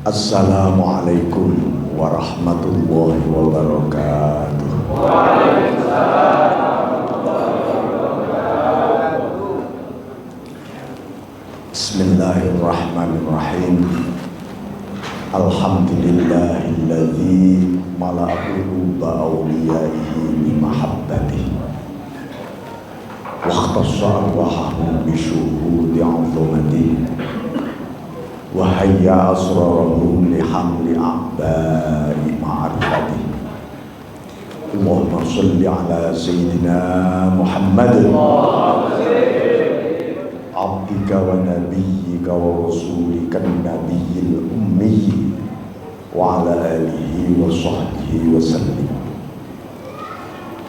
Assalamualaikum warahmatullahi wabarakatuh. Bismillahirrahmanirrahim. Alhamdulillahilladzi mala'a quluba awliyaihi bimahabbatihi wa ikhtassa arwahahum bisyuhudi 'azamatihi wa hayya asrarahum lihamli a'ba'i ma'rifatihi. Allahumma shalli ala sayyidina Muhammadin abdika wa nabiyyika wa rasulika nabiyil ummi wa ala alihi wa sahbihi wa sallim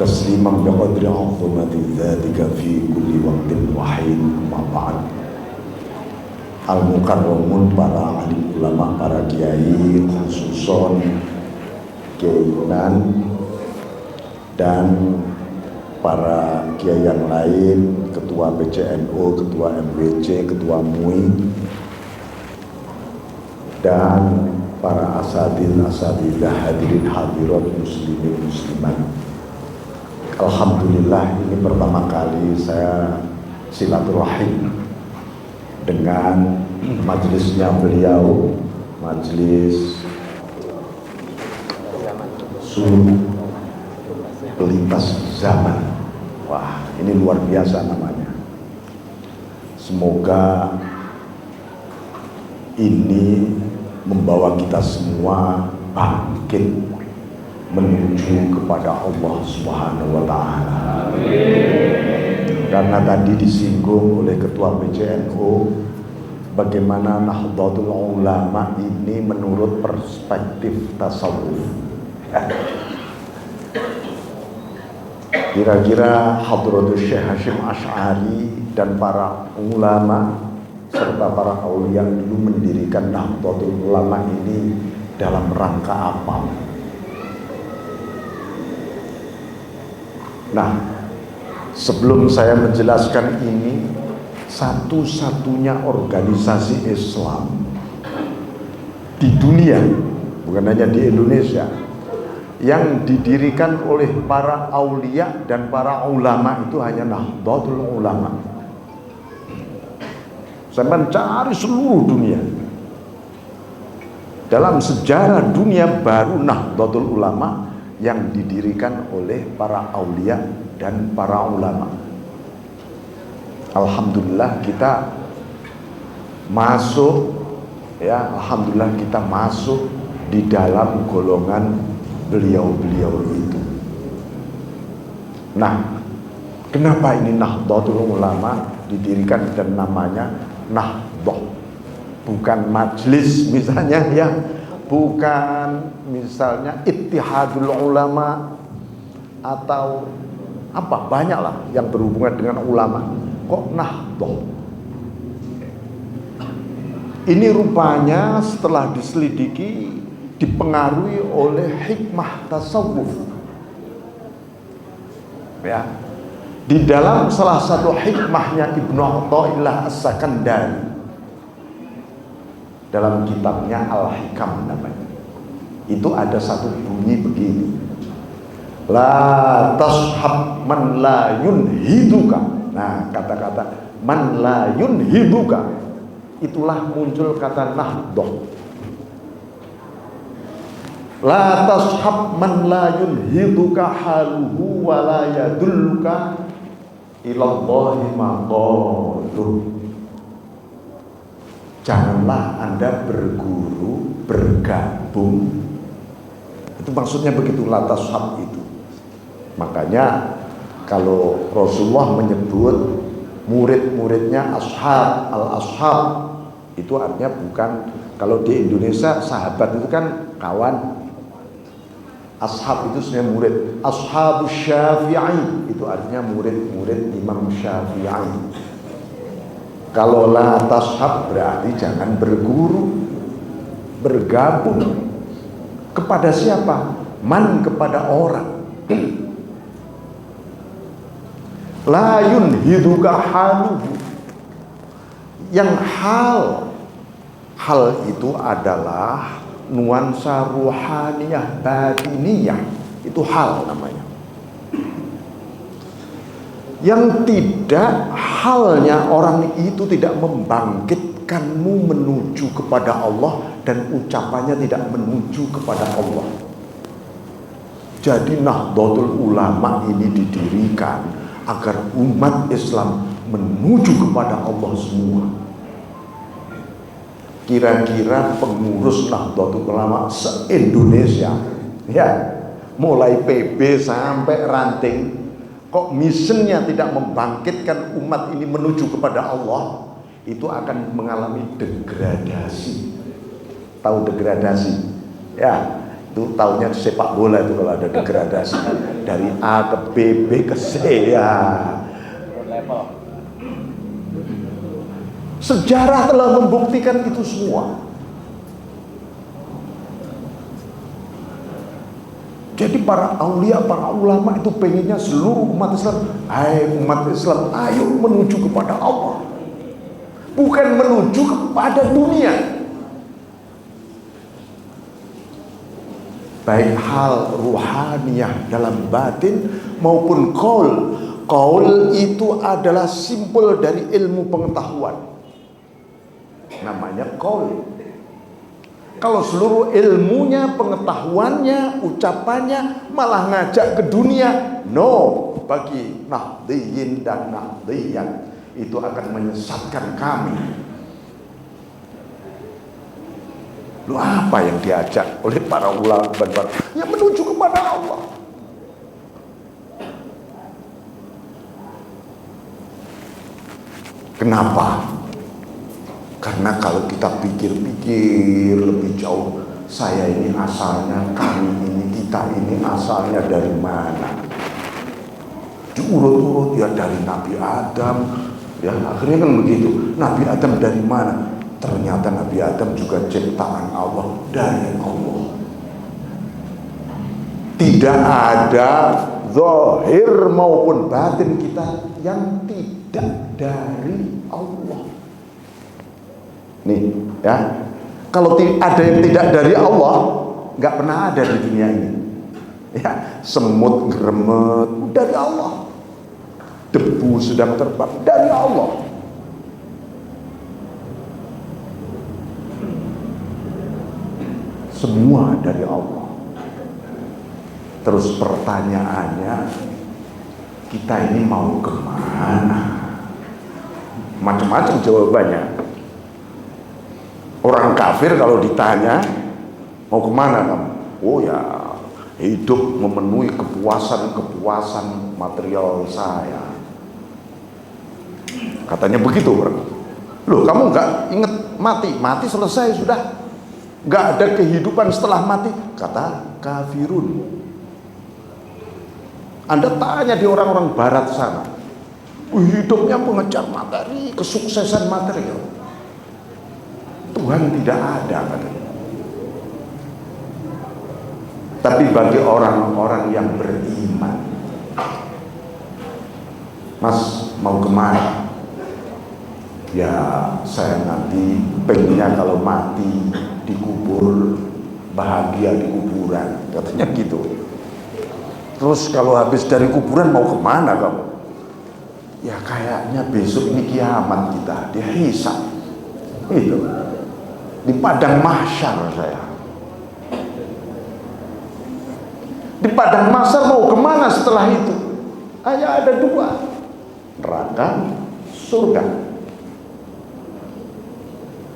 tasliman biqadri 'azamati dzatika fi kulli waqtin wa hin. Ma ba'd. Al-mukarramun, para alim ulama, para kiai, khususon kiainan dan para kiai yang lain, ketua PCNU, ketua MWC, ketua MUI, dan para asatidzah hadirin hadirat muslimin muslimat. Alhamdulillah, ini pertama kali saya silaturahim dengan majelisnya beliau, majelis Sulh Pelintas Zaman. Wah, ini luar biasa namanya. Semoga ini membawa kita semua bangkit menuju kepada Allah Subhanahu wa Ta'ala. Karena tadi disinggung oleh ketua PCNU bagaimana Nahdlatul Ulama ini menurut perspektif tasawuf. Kira-kira Hadratus Syekh Hasyim Asy'ari dan para ulama serta para aulia dulu mendirikan Nahdlatul Ulama ini dalam rangka apa? Nah, sebelum saya menjelaskan ini, satu-satunya organisasi Islam di dunia, bukan hanya di Indonesia, yang didirikan oleh para aulia dan para ulama itu hanya Nahdlatul Ulama. Saya mencari seluruh dunia. Dalam sejarah dunia baru Nahdlatul Ulama yang didirikan oleh para aulia dan para ulama. Alhamdulillah kita masuk, ya, alhamdulillah kita masuk di dalam golongan beliau-beliau itu. Nah, kenapa ini Nahdlatul Ulama didirikan dan namanya Nahdlah, bukan majlis misalnya, ya, bukan misalnya Ittihadul Ulama atau apa, banyaklah yang berhubungan dengan ulama. Kok Nahdlah? Ini rupanya setelah diselidiki dipengaruhi oleh hikmah tasawuf. Ya. Di dalam salah satu hikmahnya Ibnu Athaillah As-Sakandari, dalam kitabnya Al-Hikam namanya, itu ada satu bunyi begini: la tashab man la yunhiduka. Nah, kata-kata man la yunhiduka, itulah muncul kata Nahdlah. La tashab man la yunhiduka haluhu wa la yadulluka ilallahi maqaluh. Janganlah Anda berguru, bergabung. Itu maksudnya begitu, la tashab itu. Makanya kalau Rasulullah menyebut murid-muridnya ashab, al-ashab, itu artinya bukan, kalau di Indonesia sahabat itu kan kawan, ashab itu sebenarnya murid. Ashabus Syafi'i itu artinya murid-murid Imam Syafi'i. Kalau la tashab berarti jangan berguru, bergabung. Kepada siapa? Man, kepada orang. La yunhiduka haluhu, yang hal hal itu adalah nuansa ruhaniyah batiniyah. Itu hal namanya. Yang tidak halnya orang itu tidak membangkitkanmu menuju kepada Allah dan ucapannya tidak menuju kepada Allah. Jadi Nahdlatul Ulama ini didirikan agar umat Islam menuju kepada Allah semua. Kira-kira pengurus Nahdlatul Ulama se-Indonesia, ya, mulai PB sampai ranting, kok misinya tidak membangkitkan umat ini menuju kepada Allah, itu akan mengalami degradasi. Tahu degradasi? Ya, itu tahunya sepak bola itu kalau ada degradasi dari A ke B, B ke C, ya. Sejarah telah membuktikan itu semua. Jadi para aulia, para ulama itu pengennya seluruh umat Islam, hai umat Islam, ayo menuju kepada Allah, bukan menuju kepada dunia. Baik hal ruhaniyah dalam batin maupun qaul. Qaul itu adalah simbol dari ilmu pengetahuan, namanya qaul. Kalau seluruh ilmunya, pengetahuannya, ucapannya malah ngajak ke dunia, no, bagi Nahdliyin dan Nahdliyat itu akan menyesatkan kami. Lu apa yang diajak oleh para ulama? Ya menuju kepada Allah. Kenapa? Karena kalau kita pikir-pikir lebih jauh, saya ini asalnya, kami ini, kita ini asalnya dari mana? Diurut-urut ya dari Nabi Adam, ya akhirnya kan begitu. Nabi Adam dari mana? Ternyata Nabi Adam juga ciptaan Allah, dari Allah. Tidak ada zahir maupun batin kita yang tidak dari Allah. Nih, ya. Kalau ada yang tidak dari Allah, nggak pernah ada di dunia ini. Ya, semut geremet dari Allah. Debu sedang terbang dari Allah. Semua dari Allah. Terus pertanyaannya, kita ini mau kemana? Macam-macam jawabannya. Orang kafir kalau ditanya mau kemana kamu? Oh ya, hidup memenuhi kepuasan material saya. Katanya begitu orang. Loh, kamu nggak inget mati selesai sudah, nggak ada kehidupan setelah mati, kata kafirun. Anda tanya di orang-orang barat sana, hidupnya mengejar materi, kesuksesan material. Tuhan tidak ada, katanya. Tapi bagi orang-orang yang beriman, Mas mau kemana? Ya saya nanti pengennya kalau mati dikubur bahagia di kuburan, katanya gitu. Terus kalau habis dari kuburan mau kemana kamu? Ya kayaknya besok ini kiamat kita, dihisab itu di padang mahsyar saya. Di padang mahsyar mau kemana setelah itu? Hanya ada dua, neraka, surga.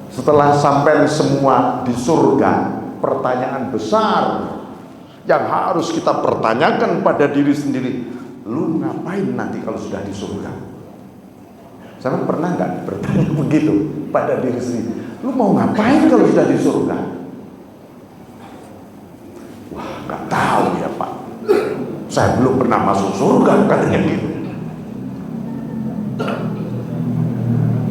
Setelah sampai semua di surga, pertanyaan besar yang harus kita pertanyakan pada diri sendiri, lu ngapain nanti kalau sudah di surga? Saya pernah nggak bertanya begitu pada diri sendiri, lu mau ngapain kalau sudah di surga? Wah, nggak tahu ya Pak, saya belum pernah masuk surga, katanya gitu.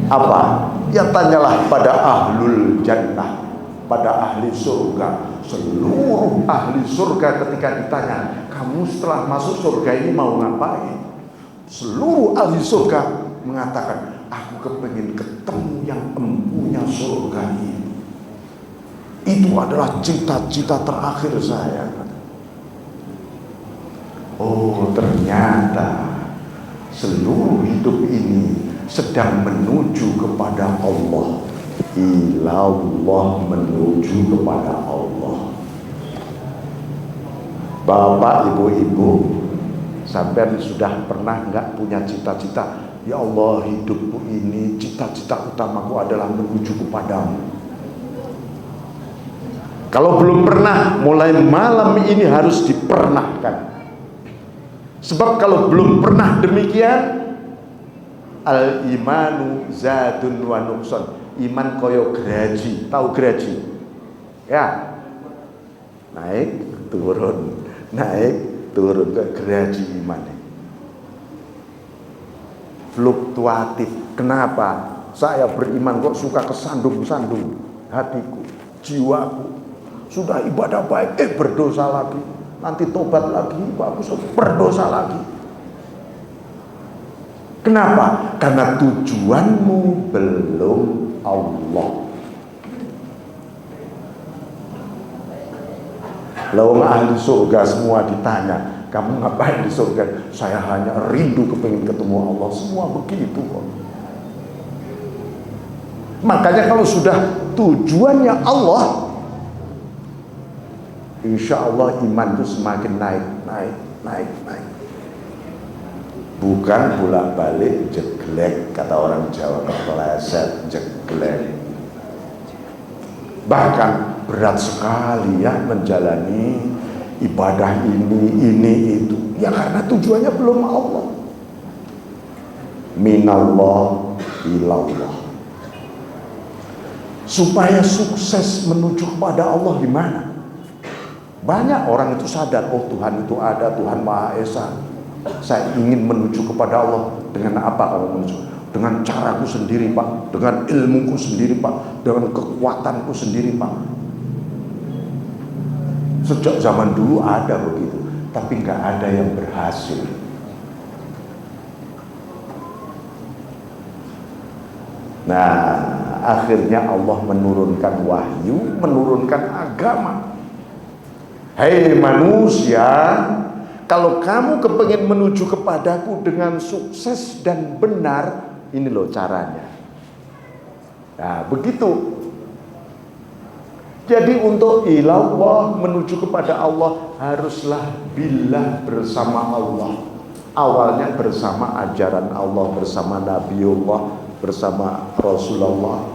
Apa? Ya tanyalah pada ahlul jannah, pada ahli surga. Seluruh ahli surga ketika ditanya, kamu setelah masuk surga ini mau ngapain? Seluruh ahli surga mengatakan, aku kepengin ketemu yang empunya surga ini. Itu adalah cita-cita terakhir saya. Oh, ternyata seluruh hidup ini sedang menuju kepada Allah. Ilallah, menuju kepada Allah. Bapak, ibu-ibu, sampean sudah pernah nggak punya cita-cita? Ya Allah, hidupku ini cita-cita utamaku adalah menuju kepadamu. Kalau belum pernah, mulai malam ini harus dipernahkan. Sebab kalau belum pernah demikian, al-imanu zadun wa nukson. Iman koyo geraji. Tahu geraji? Ya. Naik, turun. Naik, turun. Kayak geraji iman. Fluktuatif. Kenapa? Saya beriman kok suka kesandung-sandung hatiku, jiwaku. Sudah ibadah baik, berdosa lagi. Nanti tobat lagi, bagus, berdosa lagi. Kenapa? Karena tujuanmu belum Allah. Lalu ahli surga semua ditanya, kamu ngapain di surga? Saya hanya rindu kepingin ketemu Allah. Semua begitu kok. Makanya kalau sudah tujuannya Allah, insya Allah iman itu semakin naik. Bukan bolak-balik jeglek, kata orang Jawa, kepleset, jeglek. Bahkan berat sekali ya menjalani ibadah ini itu. Ya karena tujuannya belum Allah. Minallah ilallah. Supaya sukses menuju kepada Allah gimana? Banyak orang itu sadar, oh Tuhan itu ada, Tuhan Maha Esa. Saya ingin menuju kepada Allah. Dengan apa kamu menuju? Dengan caraku sendiri Pak, dengan ilmuku sendiri Pak, dengan kekuatanku sendiri Pak. Sejak zaman dulu ada begitu, tapi nggak ada yang berhasil. Nah, akhirnya Allah menurunkan wahyu, menurunkan agama. Hei manusia, kalau kamu kepingin menuju kepadaku dengan sukses dan benar, ini loh caranya. Nah, begitu. Jadi untuk ilallah, menuju kepada Allah, haruslah billah, bersama Allah. Awalnya bersama ajaran Allah, bersama Nabiullah, bersama Rasulullah,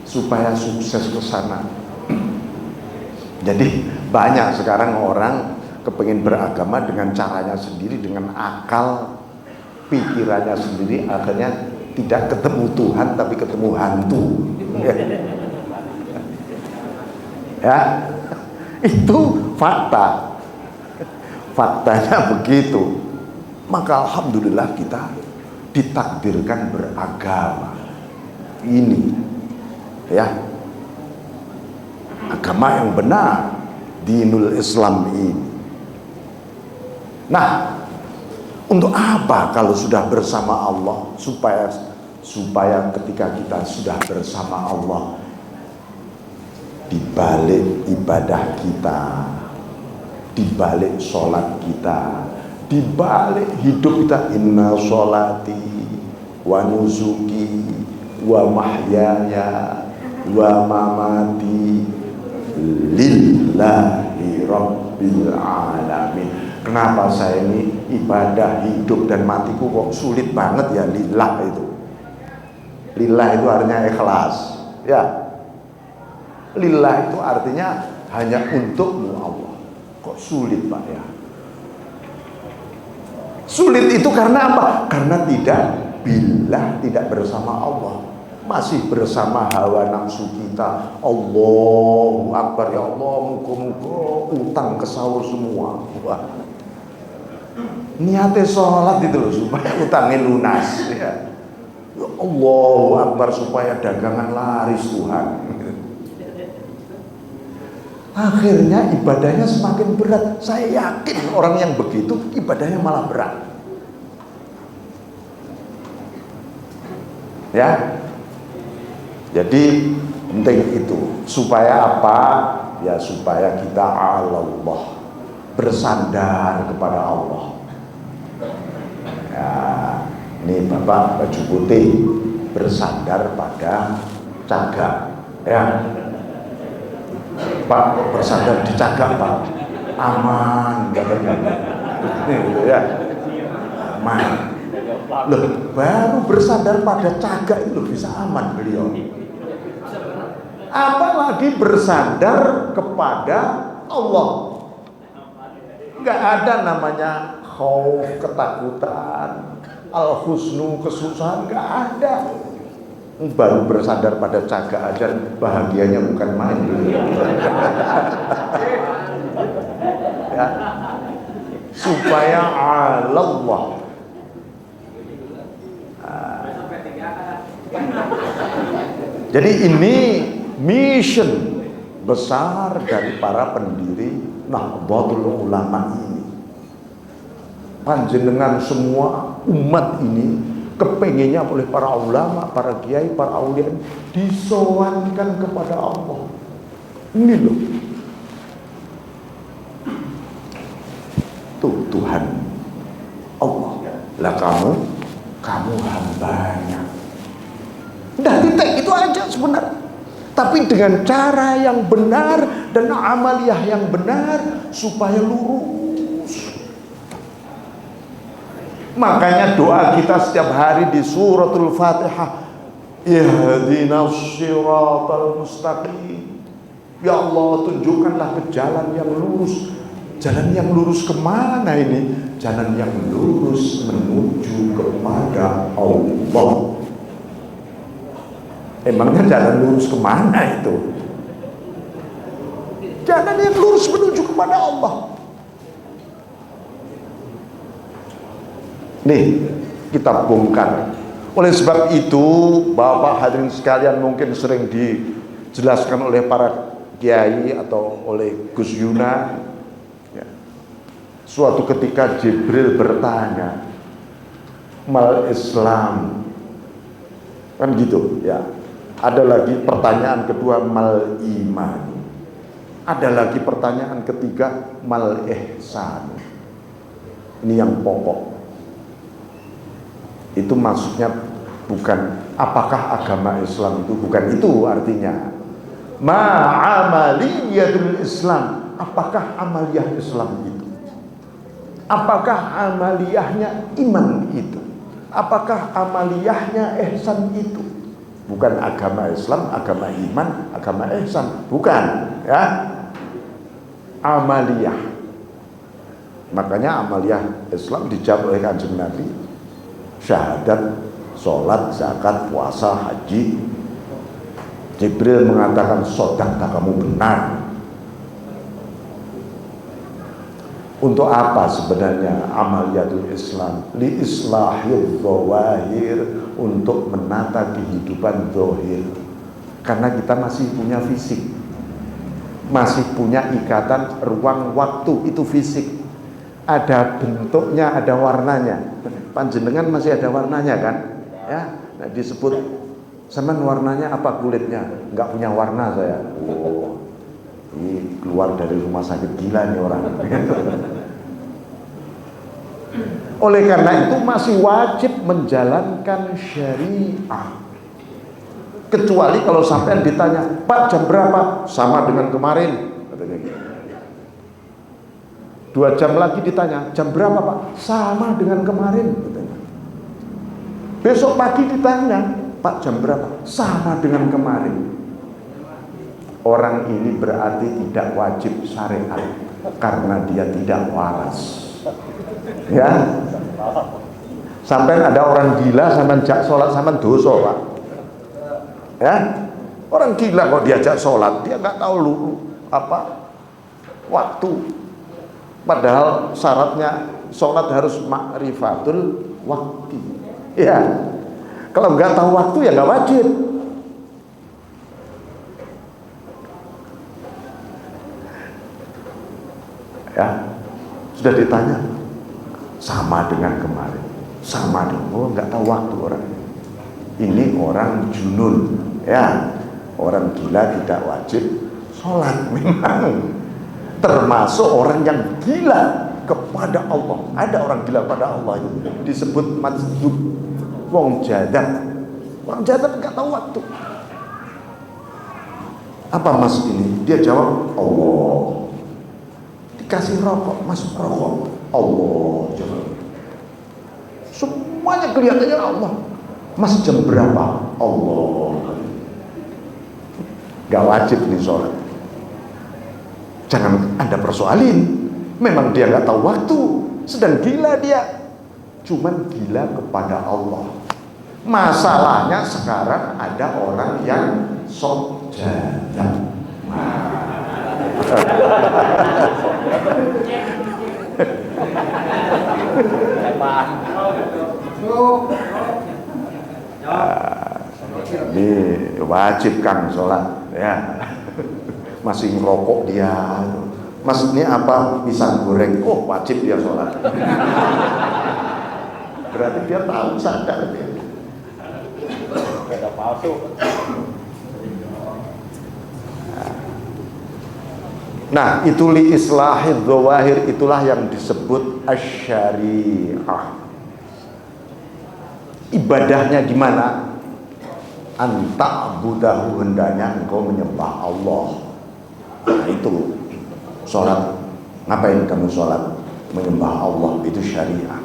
supaya sukses ke sana. Jadi banyak sekarang orang kepingin beragama dengan caranya sendiri, dengan akal pikirannya sendiri, akhirnya tidak ketemu Tuhan tapi ketemu hantu. Ya, itu fakta. Faktanya begitu. Maka alhamdulillah kita ditakdirkan beragama ini, ya, agama yang benar, dinul Islam ini. Nah, untuk apa kalau sudah bersama Allah? Supaya ketika kita sudah bersama Allah, di balik ibadah kita, di balik sholat kita, di balik hidup kita, inna sholati wa nusuki wa mahyaya wa mamati lillahi rabbil alamin. Kenapa saya ini ibadah hidup dan matiku kok sulit banget ya? Lillah itu. Lillah itu artinya ikhlas, ya. Lillah itu artinya hanya untukmu Allah. Kok sulit Pak ya? Sulit itu karena apa? Karena tidak billah, tidak bersama Allah. Masih bersama hawa nafsu kita. Allahu Akbar, ya Allah, muka-muka utang ke sahur semua. Wah. Niatnya sholat itu loh, supaya utangnya lunas, ya. Ya Allahu Akbar, supaya dagangan laris Tuhan. Akhirnya ibadahnya semakin berat. Saya yakin orang yang begitu ibadahnya malah berat. Ya. Jadi Penting itu. Supaya apa? Ya supaya kita Allah, bersandar kepada Allah. Ya, ini Bapak baju putih bersandar pada cagak. Ya, Pak bersandar di cagak Pak, aman katanya. Ya, aman. Loh, baru bersandar pada cagak itu bisa aman beliau. Apalagi bersandar kepada Allah. Nggak ada namanya khauf, ketakutan, al-husnu, kesusahan, nggak ada. Baru bersandar pada cagak aja bahagianya bukan main. Ya. Supaya Allah. Jadi ini mission besar dari para pendiri Nahdlatul Ulama ini. Panjenengan semua umat ini kepengennya oleh para ulama, para kiai, para aulia disowankan kepada Allah. Ini loh. Tuh Tuhan Allah. Lah kamu hambanya. Udah titik itu aja sebenarnya. Tapi dengan cara yang benar dan amaliyah yang benar supaya lurus. Makanya doa kita setiap hari di suratul Fatihah, ihdinas siratal mustaqim. Ya Allah, tunjukkanlah ke jalan yang lurus. Jalan yang lurus kemana ini? Jalan yang lurus menuju kepada Allah. Emangnya jalan lurus kemana itu? Jalan yang lurus menuju kepada Allah. Nih, kita bongkar. Oleh sebab itu, Bapak hadirin sekalian, mungkin sering dijelaskan oleh para kiai atau oleh Gus Yuna. Ya. Suatu ketika Jibril bertanya, mal Islam, kan gitu ya. Ada lagi pertanyaan kedua, mal iman. Ada lagi pertanyaan ketiga, mal ihsan. Ini yang pokok. Itu maksudnya bukan apakah agama Islam itu, bukan itu artinya. Ma'amaliyatul Islam, apakah amaliyah Islam itu? Apakah amaliyahnya iman itu? Apakah amaliyahnya ihsan itu? Bukan agama Islam, agama iman, agama ihsan, bukan, ya. Amaliyah. Makanya amaliyah Islam dijawab oleh Kanjeng Nabi. Syahadat, sholat, zakat, puasa, haji. Jibril mengatakan sodaqta, kamu benar. Untuk apa sebenarnya amaliyatul Islam? Li islahil dzawahir, untuk menata kehidupan zahir. Karena kita masih punya fisik, masih punya ikatan ruang waktu, itu fisik. Ada bentuknya, ada warnanya. Panjenengan masih ada warnanya kan? Ya, nah disebut semen warnanya apa kulitnya? Enggak punya warna saya. Oh, ini keluar dari rumah sakit gila nih orang. Oleh karena itu masih wajib menjalankan syariah. Kecuali kalau sampai ditanya, Pak jam berapa? Sama dengan kemarin, katanya gitu. 2 jam lagi ditanya, jam berapa Pak? Sama dengan kemarin, katanya. Besok pagi ditanya, Pak jam berapa? Sama dengan kemarin. Orang ini berarti tidak wajib syariat karena dia tidak waras. Ya, sampai ada orang gila sampai jak sholat sampai dosa Pak. Ya, orang gila kok diajak sholat, dia nggak tahu apa waktu. Padahal syaratnya sholat harus ma'rifatul waktu. Ya, kalau nggak tahu waktu ya nggak wajib. Ya, sudah ditanya, sama dengan kemarin, sama dengan, oh nggak tahu waktu orang ini orang junun, ya Orang gila tidak wajib sholat memang. Termasuk orang yang gila kepada Allah. Ada orang gila pada Allah itu disebut majnun, wong jadat. Wong jadat nggak tahu waktu. Apa mas ini? Dia jawab Allah. Dikasih rokok, mas rokok Allah. Jawab. Semuanya kelihatannya Allah. Mas jam berapa? Allah. Gak wajib nih sholat. Jangan Anda persoalin. Memang dia gak tahu waktu. Sedang gila dia. Cuman gila kepada Allah. Masalahnya sekarang ada orang yang sok jajan. Ini wajib Kang sholat ya. Masih ngerokok dia. Mas ini apa? Pisang goreng. Oh wajib dia sholat. Berarti dia tahu, sadar dia. Beda palsu. Nah itu li islahid dzawahir, itulah yang disebut asy-syariah. Ibadahnya gimana? Anta'budahu, hendaknya engkau menyembah Allah. Nah itu sholat. Ngapain kamu sholat? Menyembah Allah, itu syariah.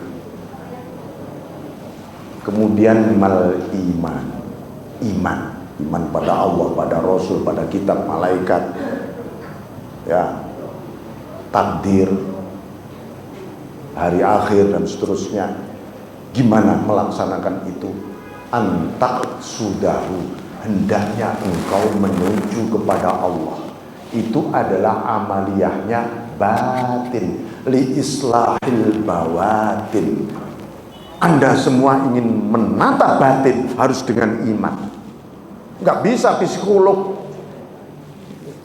Kemudian mal iman. Iman pada Allah, pada Rasul, pada kitab, malaikat, ya, takdir, hari akhir dan seterusnya. Gimana melaksanakan itu? Antak sudahu, hendaknya engkau menuju kepada Allah. Itu adalah amaliyahnya batin, li islahil bawatin. Anda semua ingin menata batin harus dengan iman. Nggak bisa psikolog,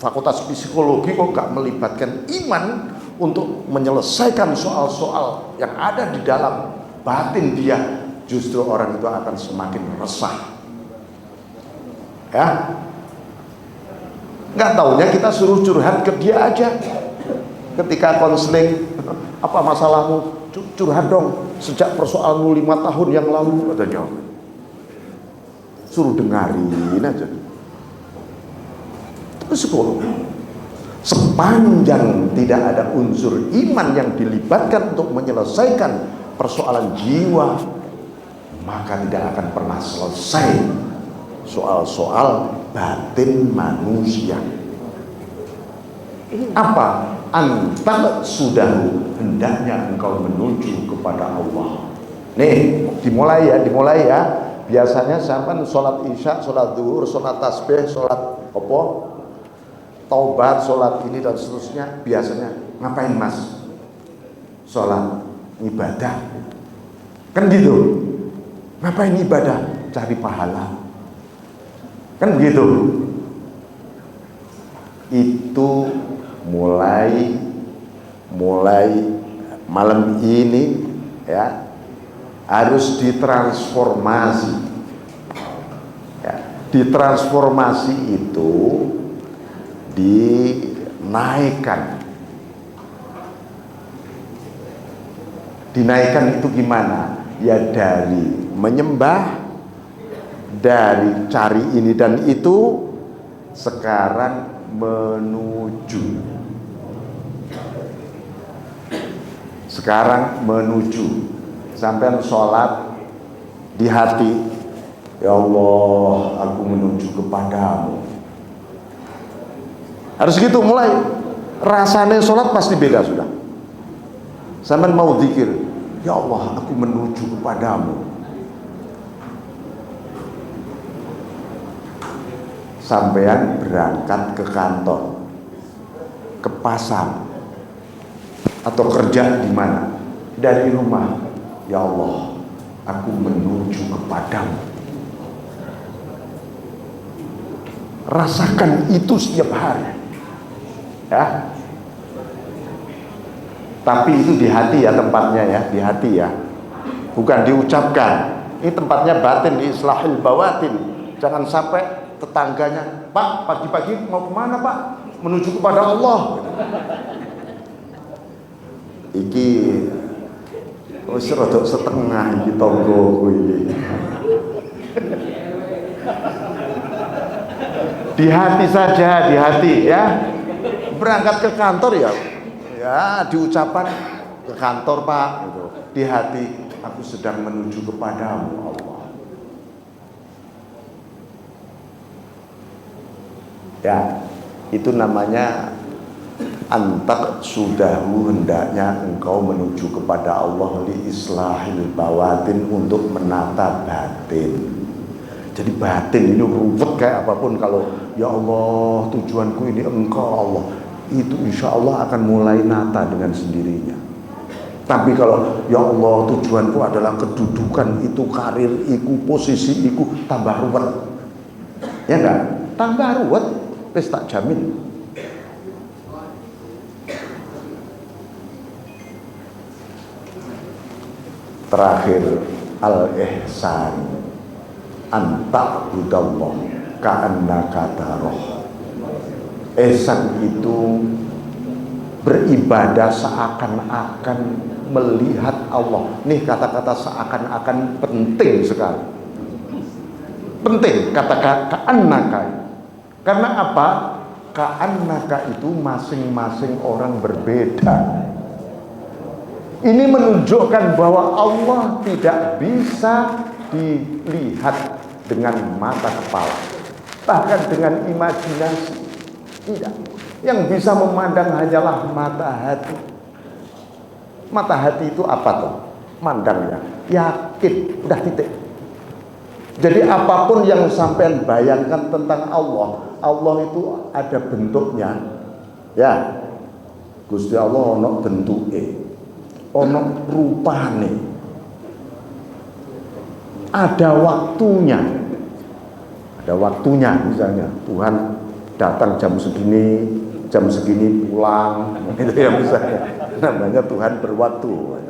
fakultas psikologi kok nggak melibatkan iman untuk menyelesaikan soal-soal yang ada di dalam batin dia. Justru orang itu akan semakin resah. Ya, nggak taunya kita suruh curhat ke dia aja. Ketika konseling, apa masalahmu? Curhat dong. Sejak persoalanmu 5 tahun yang lalu, katanya. Suruh dengarin aja. Itu psikolog. Sepanjang tidak ada unsur iman yang dilibatkan untuk menyelesaikan persoalan jiwa, maka tidak akan pernah selesai soal-soal batin manusia. Apa? Antal sudah, hendaknya engkau menuju kepada Allah. Nih, dimulai ya. Biasanya sampai sholat isya, sholat duhur, sholat tasbih, sholat apa? Taubat, sholat ini dan seterusnya. Biasanya ngapain mas? Sholat ibadah. Kan gitu. Ngapain ibadah? Cari pahala. Kan begitu. Itu mulai malam ini ya harus ditransformasi. Ya, ditransformasi itu dinaikkan. Dinaikkan itu gimana? Ya dari menyembah, dari cari ini dan itu, sekarang menuju. Sekarang menuju. Sampai sholat di hati, ya Allah, aku menuju kepadamu. Harus gitu mulai. Rasanya sholat pasti beda sudah. Sampai mau zikir, ya Allah, aku menuju kepadamu. Sampean berangkat ke kantor, ke pasar, atau kerja di mana? Dari rumah, ya Allah, aku menuju kepadamu. Rasakan itu setiap hari, ya. Tapi itu di hati ya tempatnya ya, di hati ya, bukan diucapkan. Ini tempatnya batin, di islahil bawatin. Jangan sampai tetangganya, Pak, pagi-pagi mau kemana Pak? Menuju kepada Allah. Iki wis rada setengah iki tanggoku iki. Di hati saja, di hati ya. Berangkat ke kantor ya diucapkan ke kantor Pak gitu. Di hati aku sedang menuju kepadamu Allah. Ya, itu namanya antak sudahu, hendaknya engkau menuju kepada Allah li islahil bawatin, untuk menata batin. Jadi batin ini ruwet kayak apapun, kalau ya Allah tujuanku ini engkau Allah, itu insya Allah akan mulai nata dengan sendirinya. Tapi kalau ya Allah tujuanku adalah kedudukan itu, karir itu, posisi itu, tambah ruwet. Ya enggak? Tambah ruwet, wis tak jamin. Terakhir, al-ihsan anta'budallah ka'annaka tarah. Ihsan itu beribadah seakan-akan melihat Allah. Nih kata-kata seakan-akan penting sekali. Penting kata ka'annaka. Karena apa? Ka'annaka itu masing-masing orang berbeda. Ini menunjukkan bahwa Allah tidak bisa dilihat dengan mata kepala, bahkan dengan imajinasi. Tidak. Yang bisa memandang hanyalah mata hati. Mata hati itu apa tuh? Mandangnya yakin, udah titik. Jadi apapun yang sampean bayangkan tentang Allah, Allah itu ada bentuknya. Ya, Gusti Allah ono bentuke, ono rupane, ada waktunya. Ada waktunya, misalnya Tuhan datang jam segini pulang, itu ya misalnya. Namanya Tuhan berwaktu.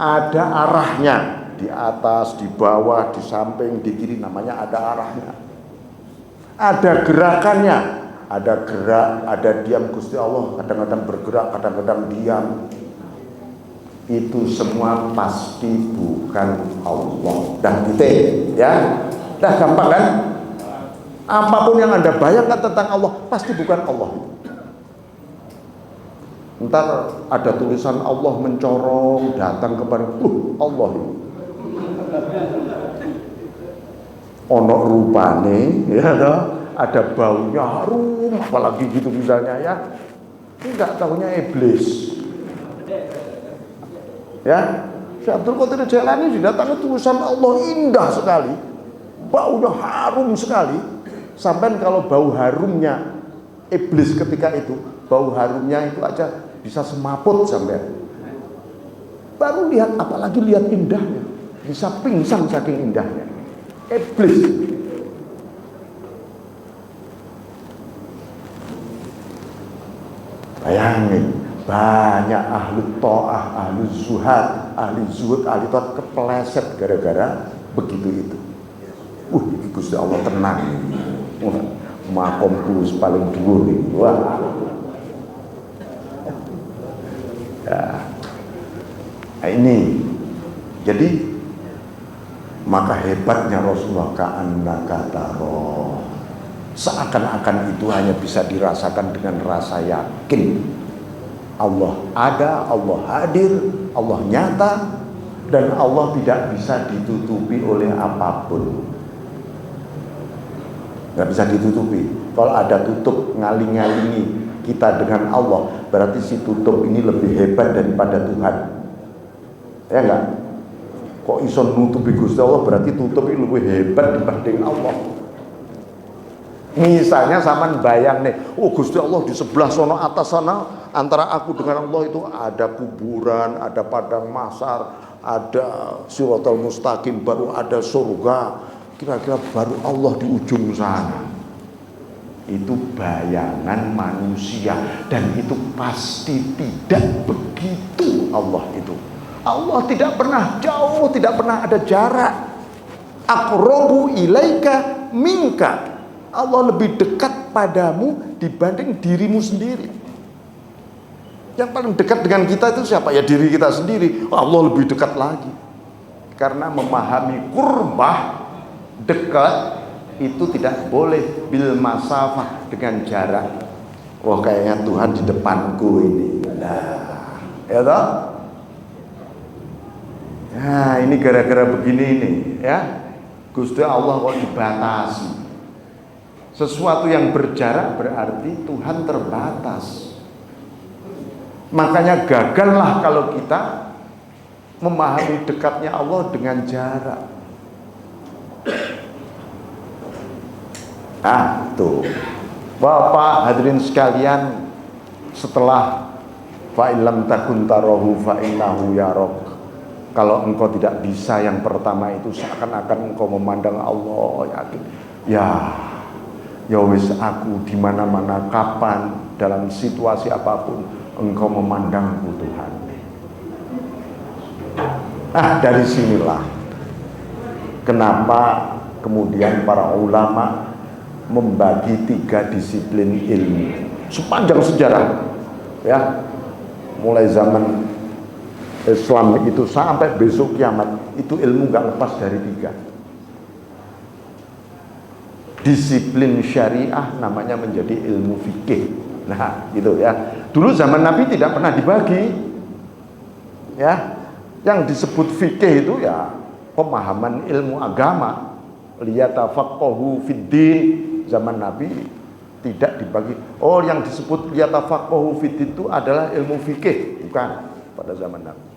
Ada arahnya, di atas, di bawah, di samping, di kiri, namanya ada arahnya. Ada gerakannya, ada gerak, ada diam. Gusti Allah kadang-kadang bergerak, kadang-kadang diam. Itu semua pasti bukan Allah. Dan titik, ya. Dah gampang kan? Apapun yang Anda bayangkan tentang Allah pasti bukan Allah. Ntar ada tulisan Allah mencorong datang kepada Allah ini. Ono rupane, ya toh, ada baunya harum, apalagi gitu misalnya ya. Enggak tahunya iblis. Ya, Syekh Abdul Qadir Jailani didatangi tulisan Allah indah sekali. Baunya harum sekali. Sampai kalau bau harumnya iblis ketika itu, bau harumnya itu aja bisa semaput sampai. Baru lihat, apalagi lihat indahnya, bisa pingsan saking indahnya. Iblis. Bayangin, banyak ahli ta'ah, ahli zuhad, ahli zuhud, ahli ta'ah kepleset gara-gara begitu itu. Ini Gusti Allah tenang. Makomku paling dhuwur iki. Wah. Ya. Nah, ini. Jadi maka hebatnya Rasulullah ka'annaka tarah. Seakan-akan itu hanya bisa dirasakan dengan rasa yakin. Allah ada, Allah hadir, Allah nyata, dan Allah tidak bisa ditutupi oleh apapun. Nggak bisa ditutupi. Kalau ada tutup ngaling-ngalingi kita dengan Allah, berarti si tutup ini lebih hebat daripada Tuhan. Ya enggak? Kok iso nutupi Gusti Allah, berarti tutup ini lebih hebat dibanding Allah. Misalnya sampean bayang nih, Gusti Allah di sebelah sono atas sana, antara aku dengan Allah itu ada kuburan, ada padang mahsyar, ada Siratal Mustaqim, baru ada surga. Kira-kira baru Allah di ujung sana. Itu bayangan manusia, dan itu pasti tidak begitu Allah itu. Allah tidak pernah jauh, tidak pernah ada jarak. aqrabu ilaika minka. Allah lebih dekat padamu dibanding dirimu sendiri. Yang paling dekat dengan kita itu siapa? Ya diri kita sendiri. Allah lebih dekat lagi. Karena memahami qurbah, dekat, itu tidak boleh bil masafah, dengan jarak. Wah, kayaknya Tuhan di depanku ini. Nah, ya toh? Nah, ini gara-gara begini nih, ya. Gusti Allah kok dibatasi. Sesuatu yang berjarak berarti Tuhan terbatas. Makanya gagallah kalau kita memahami dekatnya Allah dengan jarak. Tuh. Bapak hadirin sekalian, setelah fa'ilam takun tarahu fa'innahu yarok. Kalau engkau tidak bisa yang pertama itu, seakan-akan engkau memandang Allah, yakin. Ya wis, aku di mana-mana, kapan, dalam situasi apapun engkau memandangku Tuhan. Dari sinilah kenapa kemudian para ulama membagi 3 disiplin ilmu sepanjang sejarah, ya, mulai zaman Islam itu sampai besok kiamat, itu ilmu gak lepas dari 3. Disiplin syariah namanya menjadi ilmu fikih. Nah, gitu ya. Dulu zaman Nabi tidak pernah dibagi. Ya. Yang disebut fikih itu ya pemahaman ilmu agama. Liyatafaqahu fiddin. Zaman Nabi tidak dibagi. Oh, yang disebut liyatafaqahu fiddin itu adalah ilmu fikih, bukan pada zaman Nabi.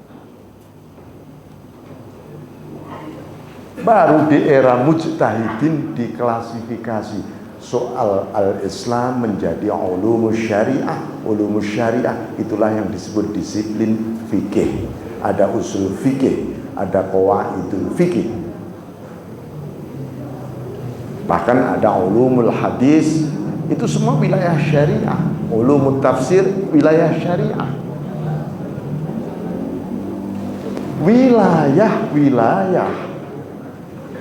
Baru di era mujtahidin diklasifikasi soal al-Islam menjadi ulumus syariah. Ulumus syariah itulah yang disebut disiplin fikih. Ada usul fikih, ada qawaidul fikih. Bahkan ada ulumul hadis, itu semua wilayah syariah. Ulumul tafsir wilayah syariah. Wilayah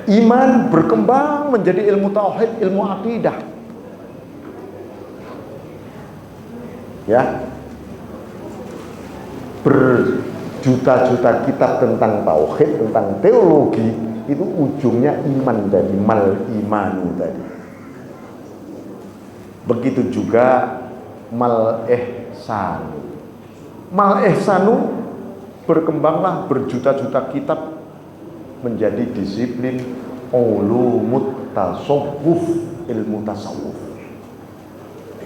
iman berkembang menjadi ilmu tauhid, ilmu akidah. Ya. Berjuta-juta kitab tentang tauhid, tentang teologi, itu ujungnya iman dari mal imanu tadi. Begitu juga mal ihsan. Mal ihsanu berkembanglah berjuta-juta kitab menjadi disiplin ulumut tasawuf, ilmu tasawuf.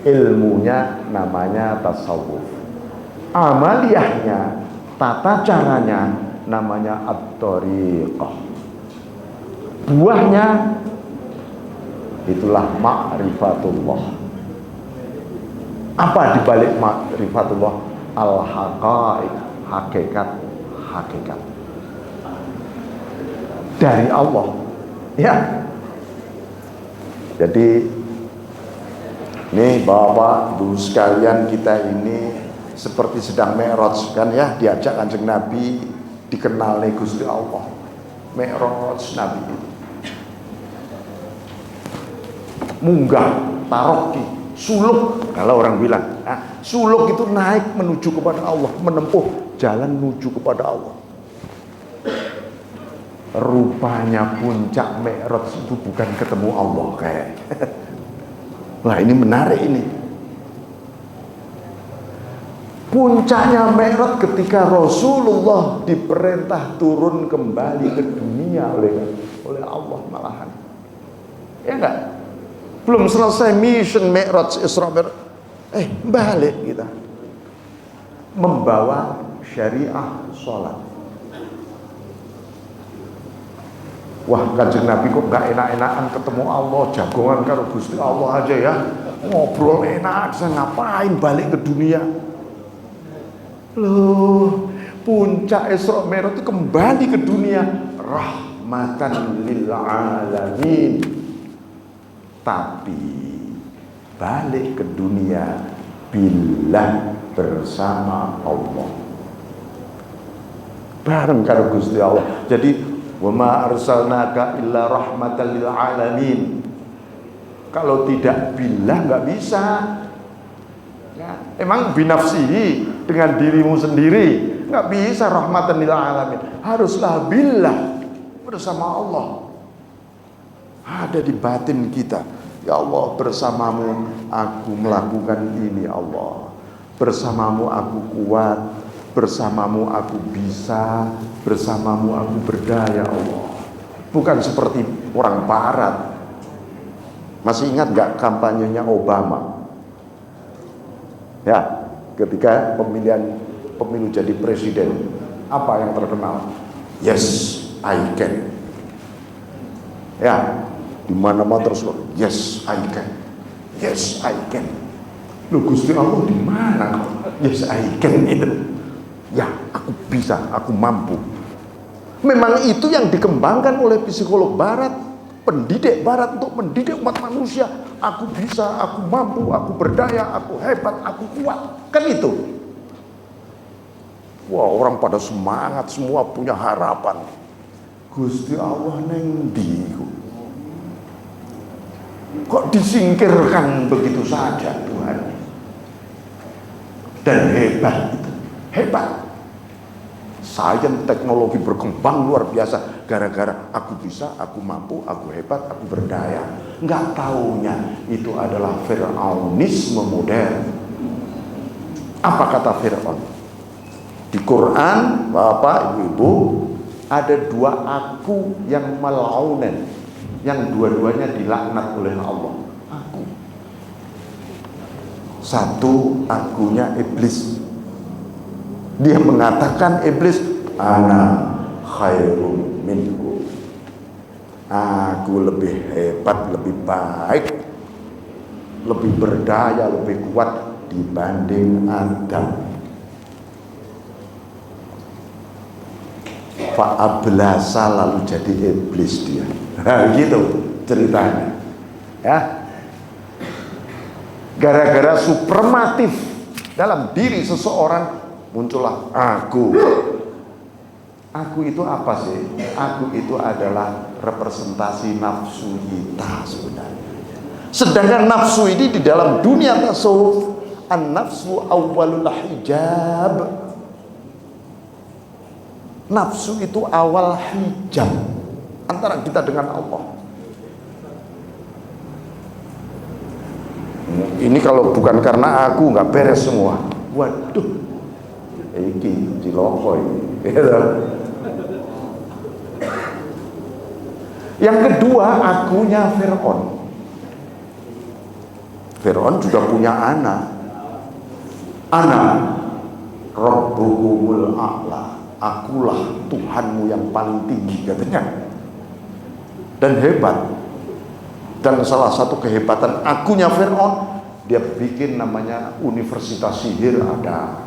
Ilmunya namanya tasawuf. Amaliyahnya, tata caranya namanya at-thariqah. Buahnya itulah ma'rifatullah. Apa dibalik ma'rifatullah? Al-haqaiq, hakikat dari Allah, ya. Jadi nih Bapak Ibu sekalian, kita ini seperti sedang mi'raj kan, ya, diajak Kanjeng Nabi dikenal nih Gusti Allah. Mi'raj Nabi itu munggah taroki, suluk, kalau orang bilang suluk itu naik menuju kepada Allah, menempuh jalan menuju kepada Allah. Rupanya puncak mi'raj itu bukan ketemu Allah kayak. Wah, ini menarik ini. Puncaknya mi'raj ketika Rasulullah diperintah turun kembali ke dunia oleh Allah malahan. Ya enggak? Belum selesai mission mi'raj Isra Mi'raj. Balik kita. Membawa syariah sholat. Wah, Kanjeng Nabi kok gak enak-enakan ketemu Allah, jagongan karo Gusti Allah aja ya. Ngobrol enak, saya ngapain balik ke dunia? Loh, puncak Isra Mi'raj itu kembali ke dunia, rahmatan lil alamin. Tapi balik ke dunia billah, bersama Allah. Bareng karo Gusti Allah. Jadi Wa ma arsalnaka illa rahmatan lil alamin. Kalau tidak billah nggak bisa. Ya, emang binafsihi, dengan dirimu sendiri nggak bisa rahmatan lil alamin. Haruslah billah, bersama Allah. Ada di batin kita. Ya Allah, bersamamu aku melakukan ini, Allah. Bersamamu aku kuat, bersamamu aku bisa, bersamamu aku berdaya, Allah. Bukan seperti orang barat. Masih ingat gak kampanyenya Obama? Ya, ketika pemilu jadi presiden, apa yang terkenal? Yes, I can. Ya, di mana-mana terus yes, I can. Yes, I can. Loh, Gusti Allah di mana? Yes, I can itu. Ya, aku bisa, aku mampu. Memang itu yang dikembangkan oleh psikolog barat, pendidik barat untuk mendidik umat manusia. Aku bisa, aku mampu, aku berdaya, aku hebat, aku kuat. Kan itu. Wah, orang pada semangat, semua punya harapan. Gusti Allah neng ndi kok disingkirkan begitu saja Tuhan. Dan hebat itu, hebat. Sains teknologi berkembang luar biasa gara-gara aku bisa, aku mampu, aku hebat, aku berdaya. Nggak taunya itu adalah Fir'aunisme modern. Apa kata Fir'aun? Di Quran, Bapak, Ibu-ibu, ada dua aku yang malaunen, yang dua-duanya dilaknat oleh Allah. Aku. Satu akunya iblis. Dia mengatakan iblis, ana khairum minhu. Aku lebih hebat, lebih baik, lebih berdaya, lebih kuat dibanding Adam. Fa'ablasa, lalu jadi iblis dia. Nah, gitu ceritanya. Ya. Gara-gara suprematif dalam diri seseorang muncullah aku. Aku itu apa sih? Aku itu adalah representasi nafsu kita sebenarnya. Sedangkan nafsu ini di dalam dunia tasawuf, an-nafsu awwalul hijab. Nafsu itu awal hijab antara kita dengan Allah. Ini kalau bukan karena aku nggak beres semua. Waduh, iki ciloko ini. Yang kedua, akunya Fir'aun. Fir'aun juga punya anak. Ana Rabbukumul A'la. Akulah Tuhanmu yang paling tinggi, katanya. Dan hebat. Dan salah satu kehebatan akunya Fir'aun, dia bikin namanya Universitas Sihir ada.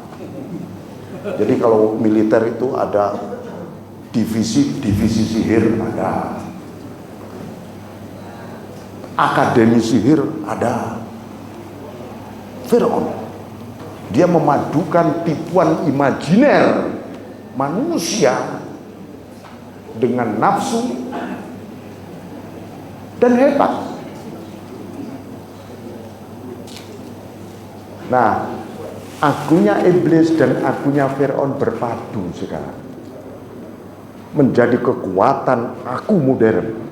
Jadi kalau militer itu ada divisi sihir ada. Akademi sihir ada. Fir'aun, dia memadukan tipuan imajiner manusia dengan nafsu dan hebat. Nah, akunya iblis dan akunya Fir'aun berpadu sekarang menjadi kekuatan aku modern.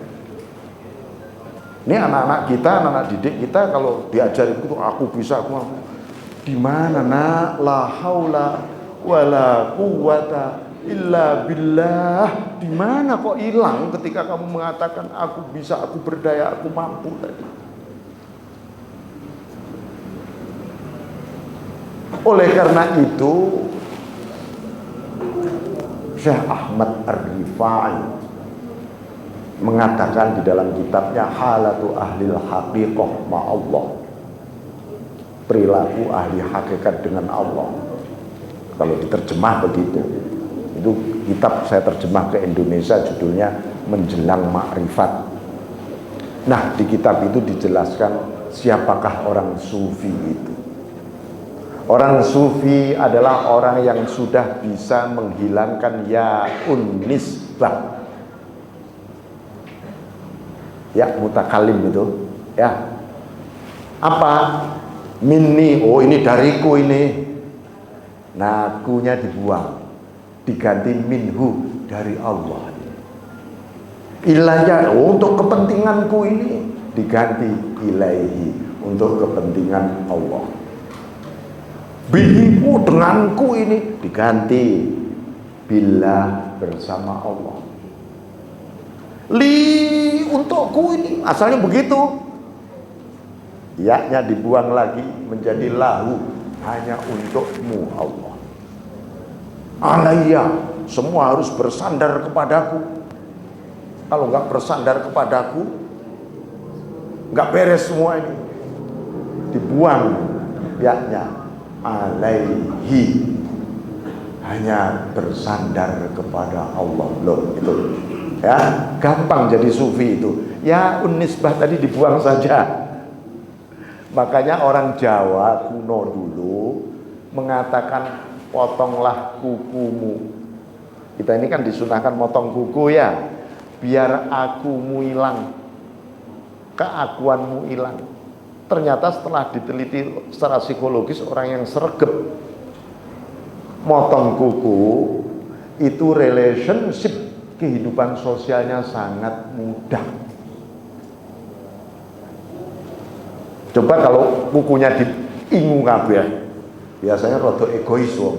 Ini anak-anak kita, anak-anak didik kita kalau diajarin itu aku bisa, aku mampu. Di mana nak? La haula wala quwwata illa billah. Di mana kok hilang ketika kamu mengatakan aku bisa, aku berdaya, aku mampu tadi? Oleh karena itu, Syekh Ahmad Ar-Rifai mengatakan di dalam kitabnya Halatu Ahlil Haqiqah Ma'allah, perilaku ahli hakikat dengan Allah. Kalau diterjemah begitu. Itu kitab saya terjemah ke Indonesia, judulnya Menjelang Makrifat. Nah, di kitab itu dijelaskan siapakah orang sufi itu. Orang sufi adalah orang yang sudah bisa menghilangkan ya'un nisbah. Ya, mutakalim itu. Ya. Apa? Minni, oh ini dariku ini. Nah, kunya dibuang. Diganti minhu, dari Allah. Ilaiya, oh, untuk kepentinganku ini diganti ilaihi, untuk kepentingan Allah. Bihi, oh, denganku ini diganti bila, bersama Allah. Li, untukku ini, asalnya begitu. Ya-nya dibuang lagi menjadi lahu, hanya untukmu Allah. Alayya, semua harus bersandar kepadaku. Kalau nggak bersandar kepadaku, nggak beres semua ini. Dibuang ya-nya. Alaihi, hanya bersandar kepada Allah. Loh, itu ya gampang jadi sufi itu. Ya unisbah tadi dibuang saja. Makanya orang Jawa kuno dulu mengatakan potonglah kukumu. Kita ini kan disunahkan motong kuku ya, biar akumu hilang, keakuanmu hilang. Ternyata setelah diteliti secara psikologis, orang yang sregep motong kuku itu relationship, kehidupan sosialnya sangat mudah. Coba kalau kukunya diingu kabeh, biasanya rada egois wong.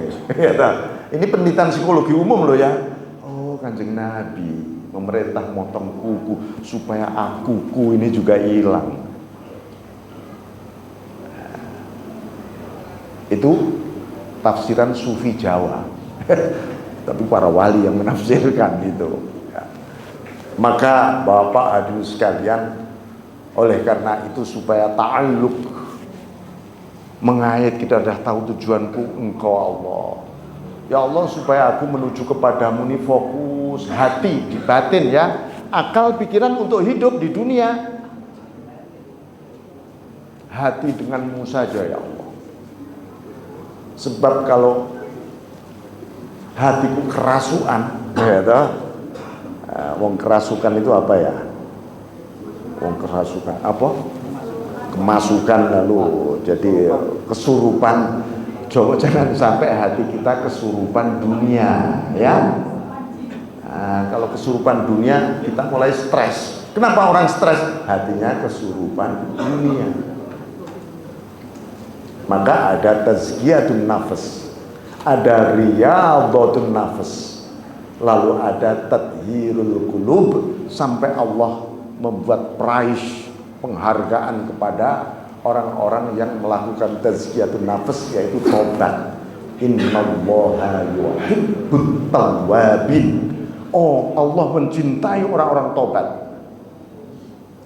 Ini penelitian psikologi umum loh ya. Oh, Kanjeng Nabi memerintah motong kuku supaya akuku ini juga hilang. Itu tafsiran sufi Jawa. Tapi para wali yang menafsirkan itu. Maka Bapak hadirin sekalian, oleh karena itu supaya ta'alluq, mengait, kita dah tahu tujuanku Engkau Allah. Ya Allah, supaya aku menuju kepadamu ini fokus hati di batin ya, akal pikiran untuk hidup di dunia. Hati denganmu saja ya Allah. Sebab kalau hatiku kerasukan, ya toh, wong kerasukan itu apa ya? Wong kerasukan apa? Kemasukan lalu jadi kesurupan. Jangan sampai hati kita kesurupan dunia ya. Nah, kalau kesurupan dunia kita mulai stres. Kenapa orang stres? Hatinya kesurupan dunia. Maka ada tazkiyatun nafas, ada riyadhatun nafas, lalu ada tathhirul qulub, sampai Allah membuat prize, penghargaan kepada orang-orang yang melakukan tazkiyatun nafas, yaitu tobat. Innallaha yuhibbut tawwabin. Oh, Allah mencintai orang-orang tobat.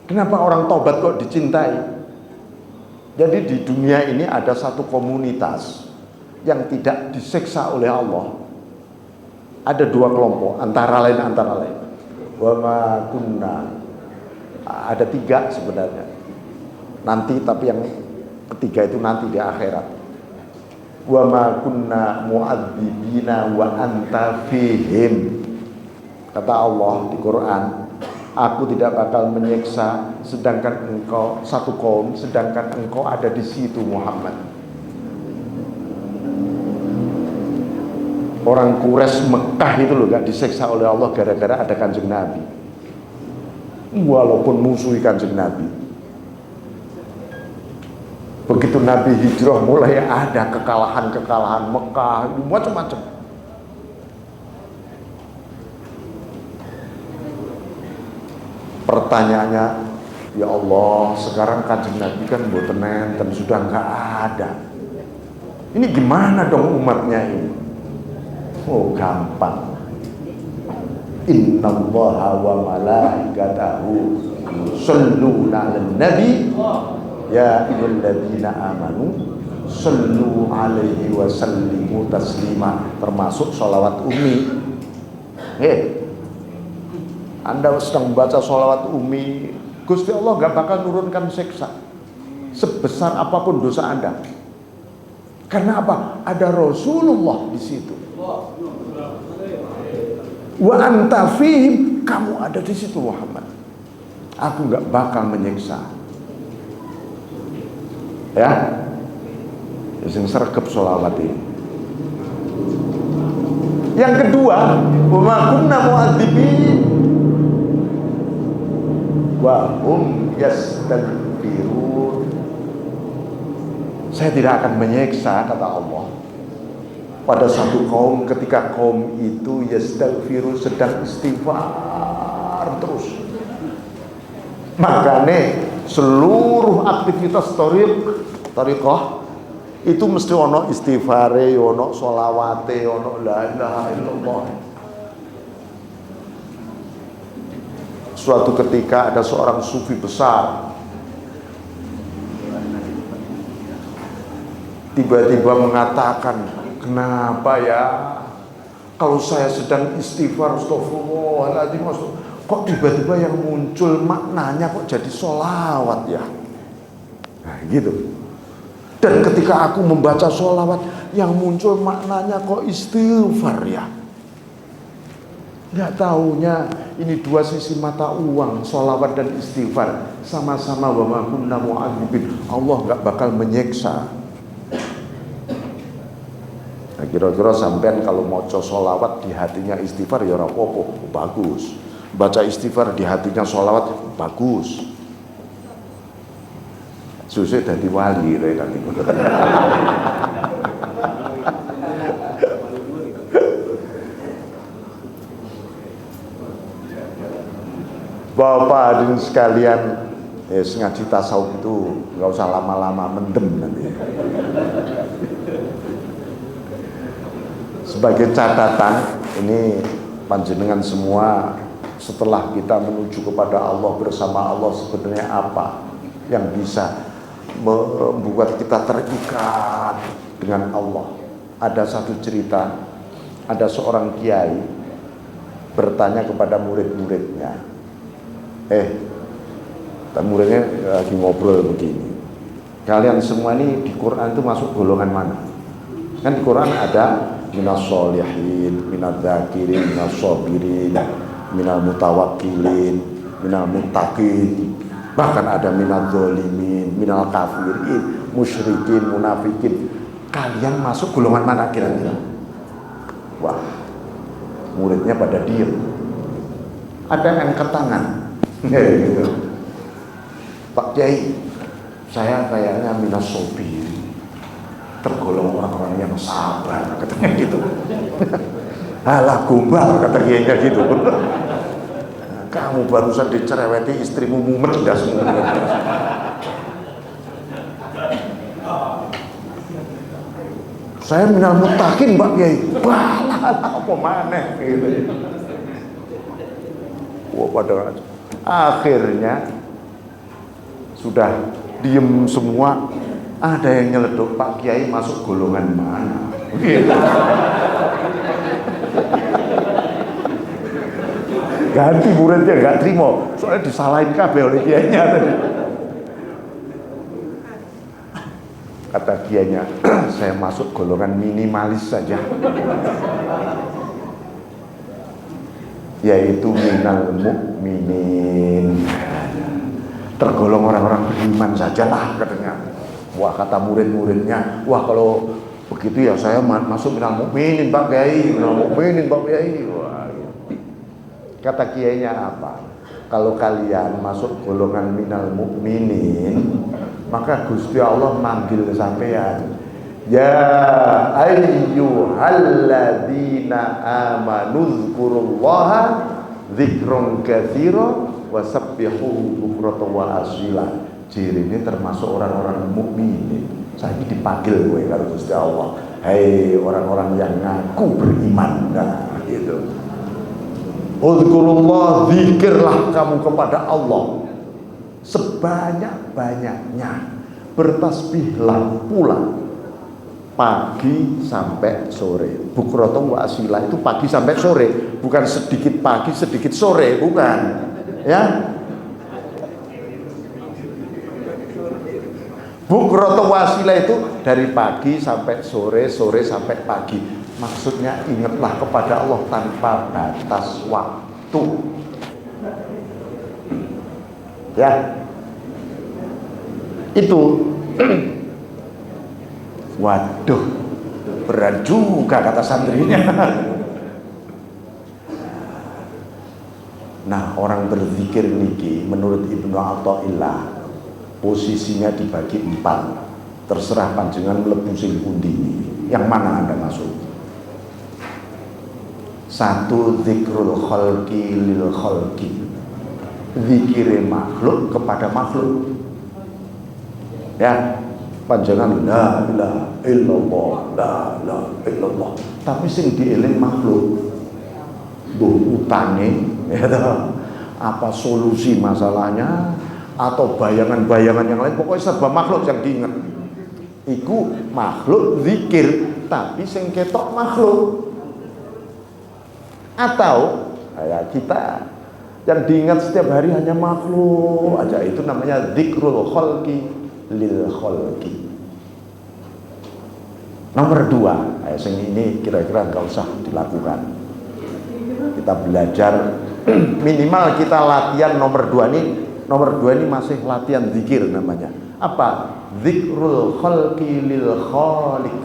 Kenapa orang tobat kok dicintai? Jadi di dunia ini ada satu komunitas yang tidak disiksa oleh Allah. Ada dua kelompok, antara lain wa ma kunna, ada tiga sebenarnya nanti, tapi yang ketiga itu nanti di akhirat. Wa ma kunna mu'adzibina wa anta fihim, kata Allah di Quran, aku tidak bakal menyiksa sedangkan engkau, satu kaum, sedangkan engkau ada di situ Muhammad. Orang Quraisy Mekah itu loh gak disiksa oleh Allah gara-gara ada Kanjeng Nabi, walaupun musuhi Kanjeng Nabi. Begitu Nabi hijrah mulai ada kekalahan Mekah, macam-macam. Pertanyaannya, ya Allah, sekarang Kanjeng Nabi kan mboten nenten, sudah nggak ada. Ini gimana dong umatnya ini? Oh, gampang. Innallaha wa malaikatahu yusholluna 'alan nabi ya ayyuhalladzina amanu shollu 'alaihi wa sallimu taslima, termasuk sholawat ummi. Anda sedang membaca sholawat ummi, Gusti Allah gak bakal nurunkan siksa sebesar apapun dosa Anda. Karena apa? Ada Rasulullah di situ. Wa anta fihim, kamu ada di situ Muhammad. Aku nggak bakal menyiksa. Ya, sing sregep sholawat ini. Yang kedua, wa ma kunna mu'adzibin wa hum yastaghfirun. Saya tidak akan menyiksa, kata Allah, pada satu kaum ketika kaum itu yastaghfirun, sedang istighfar terus. Makanya seluruh aktivitas thariqah itu mesti ono istighfare, ono sholawate, ono la ilaha illallah. Suatu ketika ada seorang sufi besar tiba-tiba mengatakan, kenapa ya kalau saya sedang istighfar, astagfirullahaladzim, kok tiba-tiba yang muncul maknanya kok jadi sholawat ya? Nah gitu. Dan ketika aku membaca sholawat, yang muncul maknanya kok istighfar ya? Nggak taunya ini dua sisi mata uang, sholawat dan istighfar, sama-sama wa ma kunna mu'adzibin. Allah nggak bakal menyiksa. Nah, kira-kira sampean kalau mau sholawat di hatinya istighfar ya ora apa-apa, bagus. Baca istighfar di hatinya sholawat, bagus. Susah jadi wali nanti. Bapak hadirin sekalian, ngaji tasawuf itu nggak usah lama-lama mendem nanti. Sebagai catatan, ini panjenengan semua, setelah kita menuju kepada Allah bersama Allah, sebenarnya apa yang bisa membuat kita terikat dengan Allah? Ada satu cerita, ada seorang kiai bertanya kepada murid-muridnya, muridnya lagi ngobrol begini, kalian semua ini di Quran itu masuk golongan mana? Kan di Quran ada minas sholihin, minaz zakirin, minas sabirin, minal mutawakkilin, minal muttaqin, bahkan ada minal zolimin, minal kafirin, musyrikin, munafikin. Kalian masuk golongan mana kira-kira? Wah, muridnya pada diem. Ada yang angkat tangan. Gitu. Pak Kiai, saya kayaknya minas sabirin, tergolong orang-orang yang sabar, katanya gitu. Alah gombal, kata kiainya gitu. Kamu barusan dicereweti istrimu mumet dah semua. Saya minal muttaqin Mbak Kiai. Balah apa maneh gitu. Wah pada akhirnya sudah diem semua. Ada yang nyeleduk, Pak Kiai masuk golongan mana? Gitu. Ganti muridnya, nggak terima, soalnya disalahin kabeh oleh kiainya tadi. Kata kiainya, saya masuk golongan minimalis saja, yaitu minal mu'minin, tergolong orang-orang beriman sajalah katanya. Wah, kata murid-muridnya, wah kalau begitu ya saya masuk minal mu'minin Pak Kiai, minal mu'minin Pak Kiai. Wah, kata kiainya apa? Kalau kalian masuk golongan minal mu'minin, maka Gusti Allah manggil sampean, ya ayyuhalladzina amanu dzkurullaha dzikron katsira wasabbihu bukratan wa asila. Ciri ini termasuk orang-orang mukminin. Saya ini dipanggil gue kalau Gusti Allah, hei orang-orang yang ngaku beriman, nah gitu. Udzkurullah, zikirlah kamu kepada Allah sebanyak-banyaknya, bertasbihlah pula pagi sampai sore. Bukratan wa asila itu pagi sampai sore, bukan sedikit pagi sedikit sore, bukan ya. Bukratan wa asila itu dari pagi sampai sore, sore sampai pagi. Maksudnya ingatlah kepada Allah tanpa batas waktu. Ya, itu. Waduh, berat juga kata santrinya. Nah, orang berzikir niki menurut Ibnu Athaillah posisinya dibagi 4. Terserah panjenengan mlebu sing pundi. Yang mana Anda masuk? 1. Zikrul khalqi lil khalqi. Zikir makhluk kepada makhluk. Ya, panjangan la ilaha illallah, la ilaha illallah. Tapi sing dieling makhluk, mbok utange, ya, apa solusi masalahnya, atau bayangan-bayangan yang lain, pokoknya serba makhluk yang diingat. Iku makhluk zikir, tapi sing ketok makhluk. Atau kayak kita yang diingat setiap hari hanya makhluk aja, itu namanya zikrul khalqi lil khalqi. Nomor 2, sing ini kira-kira nggak usah dilakukan. Kita belajar minimal kita latihan nomor 2 ini. Nomor 2 ini masih latihan zikir namanya. Apa? Zikrul khalqi lil khaliq.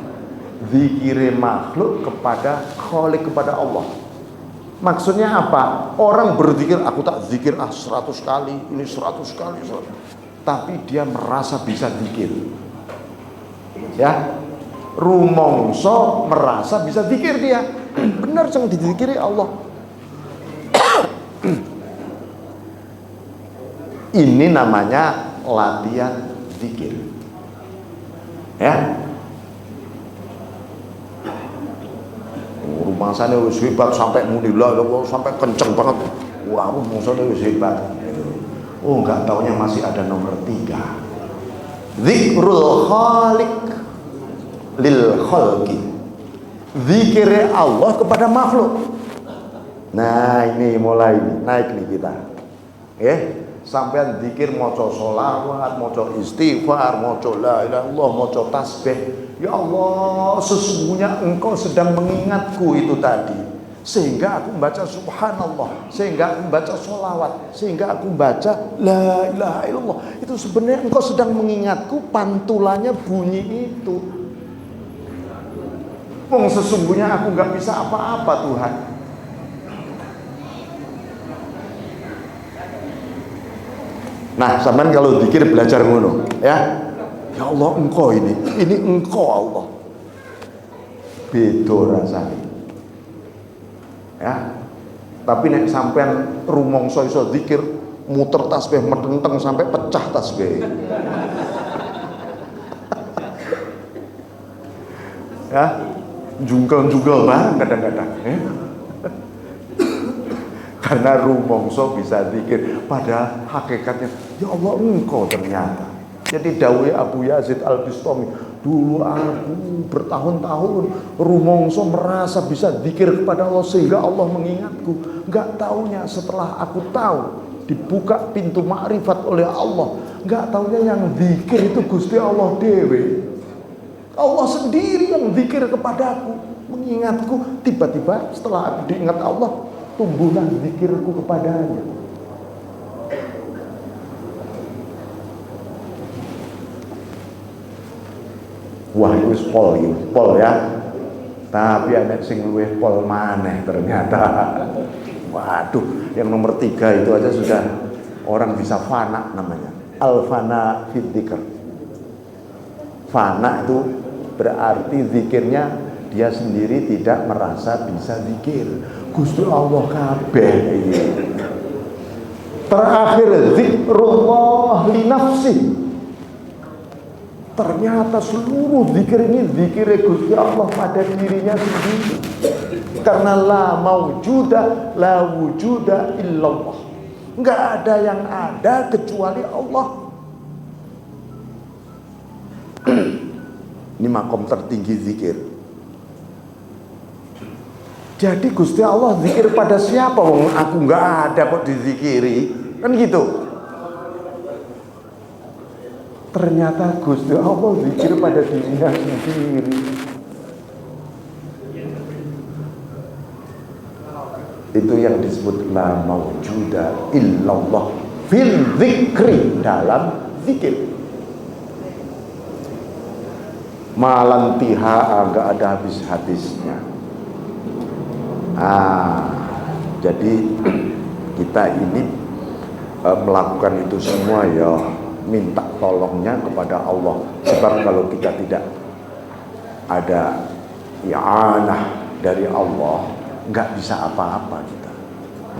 Zikir makhluk kepada khaliq, kepada Allah. Maksudnya apa? Orang berzikir, aku tak zikir 100 kali, ini 100 kali, 100. Tapi dia merasa bisa zikir. Ya, rumongso merasa bisa zikir dia. Benar yang dizikiri Allah. Ini namanya latihan zikir. Ya. Rumangsane wis hebat sampai muni la ilaha, sampai kenceng banget. Wah, rumangsane wis hebat. Oh, enggak taunya masih ada nomor 3. Zikrul khaliq lil khalqi. Zikir Allah kepada makhluk. Nah, ini mulai naik nih kita. Sampean zikir maca sholawat, maca istighfar, maca la ilaha illallah, maca tasbih. Ya Allah, sesungguhnya Engkau sedang mengingatku itu tadi, sehingga aku membaca subhanallah, sehingga aku membaca sholawat, sehingga aku membaca la ilaha illallah. Itu sebenarnya Engkau sedang mengingatku, pantulannya bunyi itu. Wong sesungguhnya aku nggak bisa apa-apa Tuhan. Nah, sampean kalau zikir belajar ngono, ya. Ya Allah, Engkau ini Engkau Allah. Beda rasanya. Ya. Tapi nek sampean rumangsa iso zikir, muter tasbih metenteng sampai pecah tasbih. Ya. Jungkel-jungkel banget kadang-kadang, ya. Karena rumongso bisa zikir, pada hakikatnya ya Allah Engkau ternyata. Jadi dawuh Abu Yazid Al-Bistami, dulu aku bertahun-tahun rumongso merasa bisa zikir kepada Allah sehingga Allah mengingatku. Enggak taunya setelah aku tahu dibuka pintu makrifat oleh Allah, enggak taunya yang zikir itu Gusti Allah dewe. Allah sendiri yang zikir kepadaku, mengingatku. Tiba-tiba setelah aku diingat Allah, tumbuhlah zikirku kepadanya. Wah, itu pol ya. Tapi anak sing luwih pol maneh ternyata. Waduh, yang nomor 3 itu aja sudah orang bisa fana namanya. Al-fana fit dzikr. Fana itu berarti zikirnya dia sendiri tidak merasa bisa zikir. Gusti Allah kabeh iki. Terakhir zikrullah li nafsi. Ternyata seluruh zikir ini zikir Gusti Allah pada dirinya sendiri. Karena la maujuda la wujuda illallah. Enggak ada yang ada kecuali Allah. Ini makom tertinggi zikir. Jadi Gusti Allah zikir pada siapa? Wong aku nggak ada kok dizikiri, kan gitu. Ternyata Gusti Allah zikir pada dirinya sendiri. Itu yang disebut la maujuda illallah. fil dzikri, dalam zikir. Malantiha, agak ada habis-habisnya. Jadi kita ini melakukan itu semua ya minta tolongnya kepada Allah. Sebab kalau kita tidak ada i'anah dari Allah, nggak bisa apa-apa kita,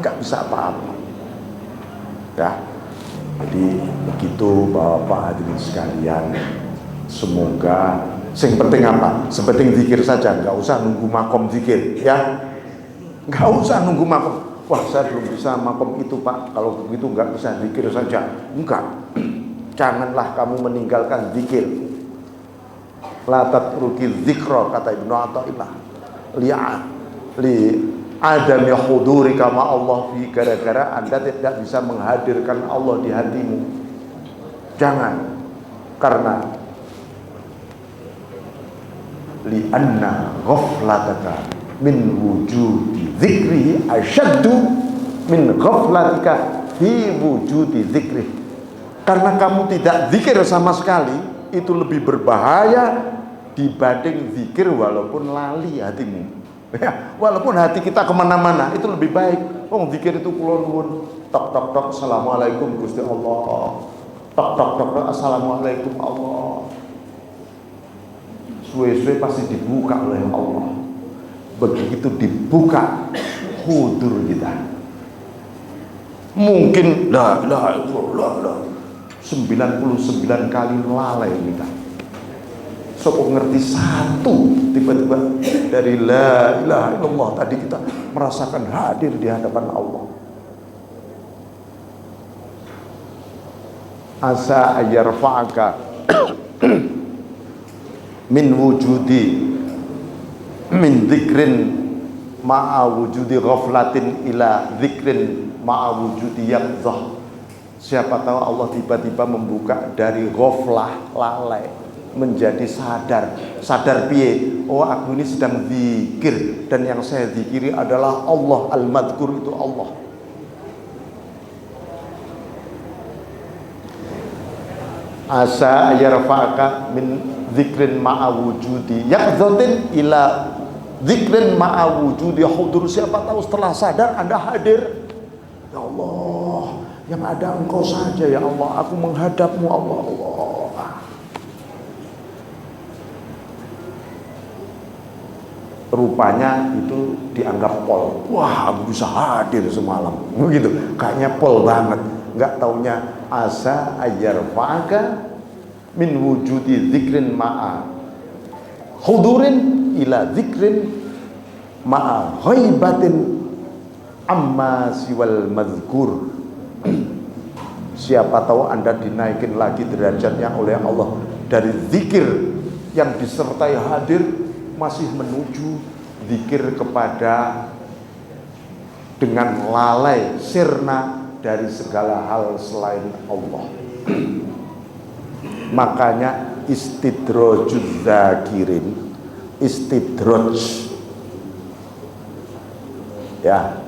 nggak bisa apa-apa. Ya, jadi begitu Bapak hadirin sekalian. Semoga sing penting apa? Sepenting zikir saja, nggak usah nunggu makom zikir, ya. Nggak usah nunggu makom. Wah, saya belum bisa makom itu Pak. Kalau begitu nggak bisa zikir saja. Enggak. Janganlah kamu meninggalkan zikir. La tatruki dzikra, kata Ibnu Athaillah. Li adami huduri kama Allah fi, gara-gara Anda tidak bisa menghadirkan Allah di hatimu. Jangan. Karena li'anna ghaflataka min wujudi dzikri asyaddu min ghaflatika fi wujudi dzikri. Karena kamu tidak zikir sama sekali, itu lebih berbahaya dibanding zikir walaupun lali hatimu. Ya, walaupun hati kita kemana-mana, itu lebih baik. Zikir itu kula nuwun, tok tok tok, assalamualaikum Gusti Allah, tok tok tok, assalamualaikum Allah. Suwe-suwe pasti dibuka oleh Allah. Begitu dibuka, hudur kita. Mungkin la 99 kali lalai kita. Sopo ngerti satu, tiba-tiba dari la ilaha illallah tadi kita merasakan hadir di hadapan Allah. Asa ayyarfa'aka min wujudi min dzikrin ma'a wujudi ghaflatin ila dzikrin ma'a wujudi yaqdzah. Siapa tahu Allah tiba-tiba membuka dari ghaflah, lalai, menjadi sadar. Sadar piye? Oh, aku ini sedang zikir, dan yang saya zikiri adalah Allah. Al-Madhkur itu Allah. Asa yarfa'aka min dzikrin ma'a wujudi yaqdzatin ila dzikrin ma'a wujudi hudur. Siapa tahu setelah sadar Anda hadir. Ya Allah, yang ada Engkau saja ya Allah, aku menghadapmu Allah. Rupanya itu dianggap pol. Wah, aku bisa hadir semalam. Begitu, kayaknya pol banget. Nggak taunya asa ayyarfa'aka min wujudi dzikrin ma'a hudurin ila dzikrin ma'a ghaibatin amma siwal mazkur. Siapa tahu Anda dinaikin lagi derajatnya oleh Allah dari zikir yang disertai hadir, masih menuju zikir kepada dengan lalai, sirna dari segala hal selain Allah. Makanya istidrojuz zakirin, istidroj, ya,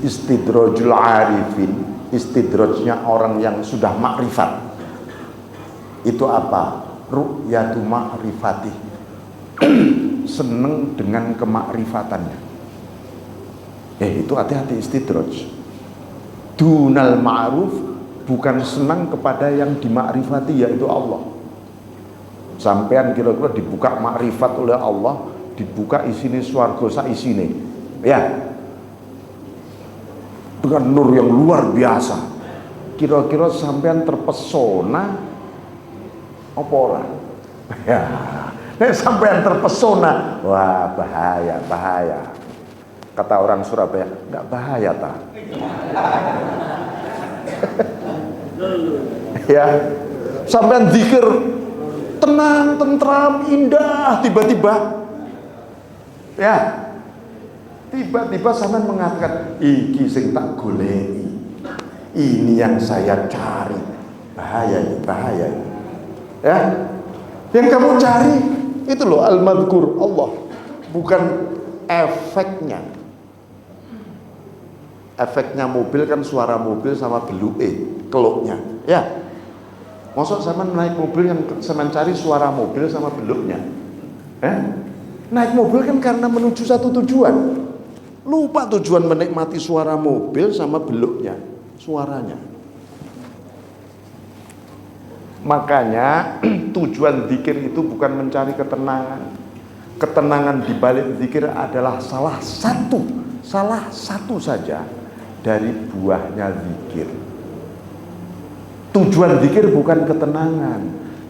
istidrojul arifin, istidrojnya orang yang sudah makrifat. Itu apa? Ru'yatu ma'rifati, seneng dengan kemakrifatannya. Itu hati-hati istidroj. Dunal ma'ruf, bukan senang kepada yang dimakrifati, yaitu Allah. Sampean kira-kira dibuka makrifat oleh Allah, dibuka isine swarga sak isine, ya, dengan nur yang luar biasa. Kira-kira sampean terpesona apa ora? Ya, nek sampean terpesona, wah bahaya. Kata orang Surabaya, enggak bahaya ta? Ya, sampean zikir tenang, tentram, indah, tiba-tiba sampean mengatakan iki sing tak goleki, ini yang saya cari. Bahaya ini. Ya, yang kamu cari itu loh al-madhkur Allah, bukan efeknya. efeknya mobil kan suara mobil sama keluknya. Ya, maksud saya naik mobil yang saya cari suara mobil sama beluknya. Naik mobil kan karena menuju satu tujuan. Lupa tujuan menikmati suara mobil sama beluknya, suaranya. Makanya tujuan zikir itu bukan mencari ketenangan. Ketenangan di balik zikir adalah salah satu saja dari buahnya zikir. Tujuan zikir bukan ketenangan,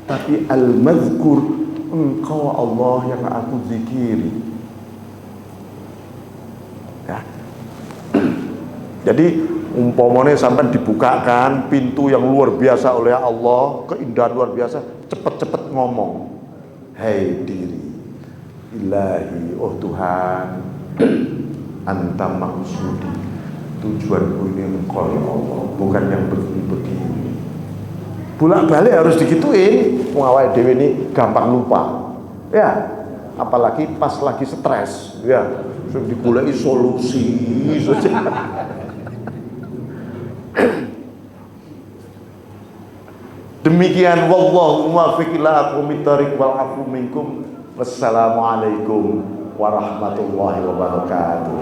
tapi al-mazkur, engkau Allah yang aku zikiri. Ya. Jadi umpamanya sampai dibukakan pintu yang luar biasa oleh Allah, keindahan luar biasa, cepet-cepet ngomong, hei diri, ilahi, oh Tuhan, anta maksudi, tujuanku ini engkau ya Allah, bukan yang begini-begini. Bolak-balik harus digituin. Awake dhewe ini gampang lupa. Ya, apalagi pas lagi stres, ya, sing digoleki solusi saja. Demikian wallahu muwaffiq ila aqwamit thoriq wal afu minkum. Wassalamualaikum warahmatullahi wabarakatuh.